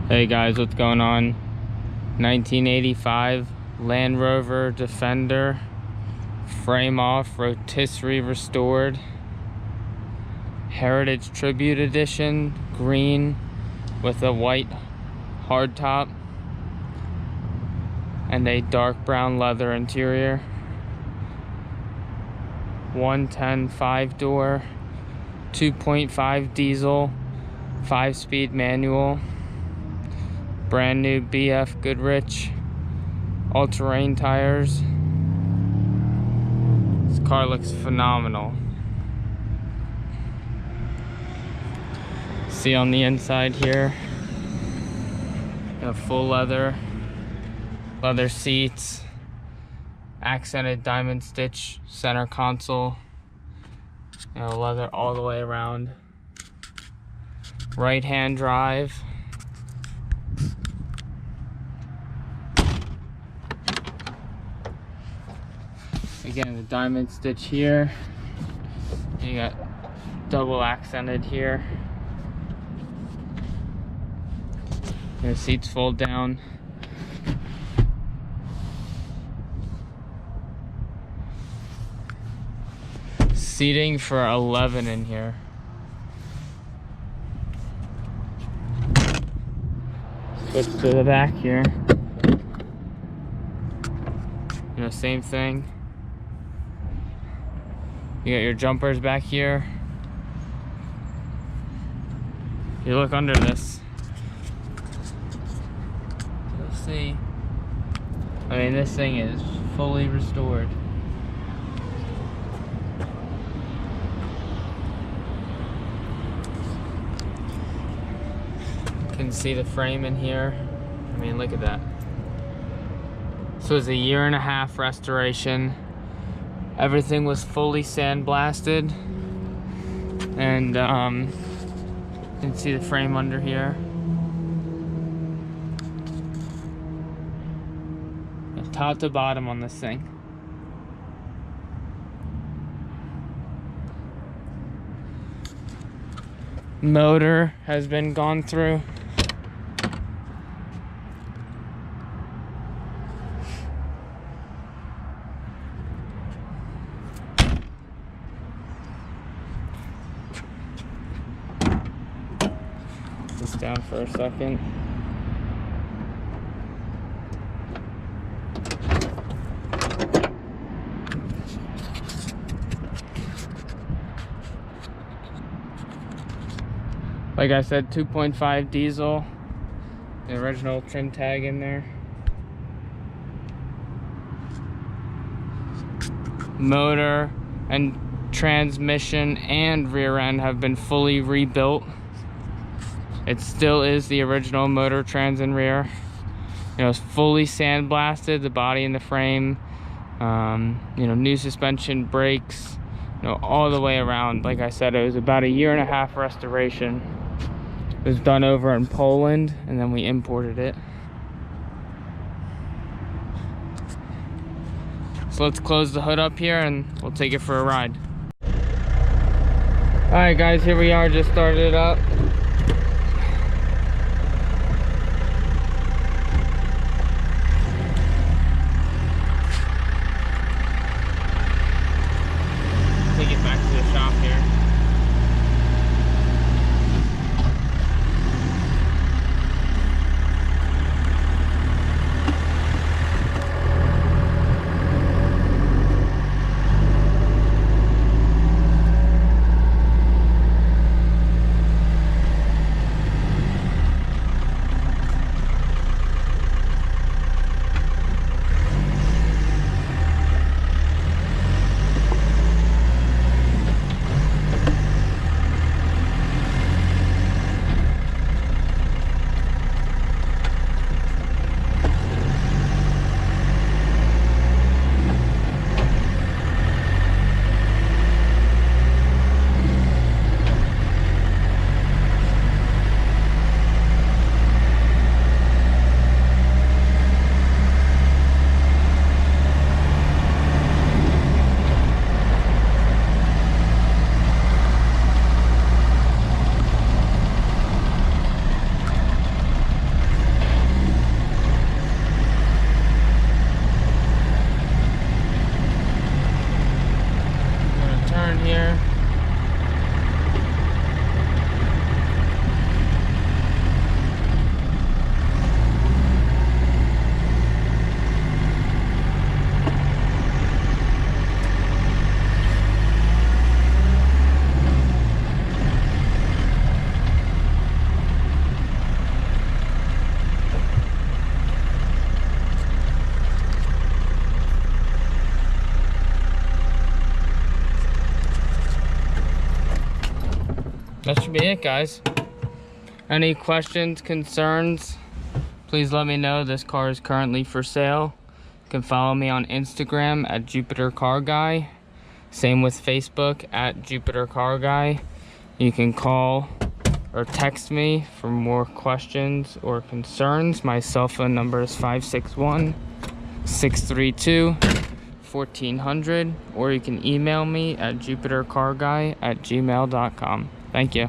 Hey guys, what's going on? 1985 Land Rover Defender, frame off, rotisserie restored, Heritage Tribute Edition, green with a white hardtop and a dark brown leather interior. 110 5-door, 2.5 diesel, 5-speed manual. Brand new BF Goodrich all-terrain tires. This car looks phenomenal. See on the inside here, you have full leather seats, accented diamond stitch center console, leather all the way around. Right hand drive. Again, the diamond stitch here. You got double accented here. The seats fold down. Seating for 11 in here. Switch to the back here. Same thing. You got your jumpers back here. If you look under this, you'll see, this thing is fully restored. You can see the frame in here. Look at that. This was a 1.5 year restoration. Everything was fully sandblasted, and you can see the frame under here. Top to bottom on this thing. Motor has been gone through. This down for a second. Like I said, 2.5 diesel, the original trim tag in there. Motor and transmission and rear end have been fully rebuilt. It still is the original motor, trans, and rear. It's fully sandblasted, the body and the frame. New suspension, brakes, all the way around. Like I said, it was about a 1.5 year restoration. It was done over in Poland, and then we imported it. So let's close the hood up here and we'll take it for a ride. All right, guys, here we are. Just started it up. Take it back to the shop here. that should be it, guys. Any questions, concerns, please let me know. This car is currently for sale. You can follow me on Instagram at Jupiter Car Guy. Same with Facebook at Jupiter Car Guy. You can call or text me for more questions or concerns. My cell phone number is 561-632-1400, or you can email me at jupitercarguy@gmail.com. Thank you.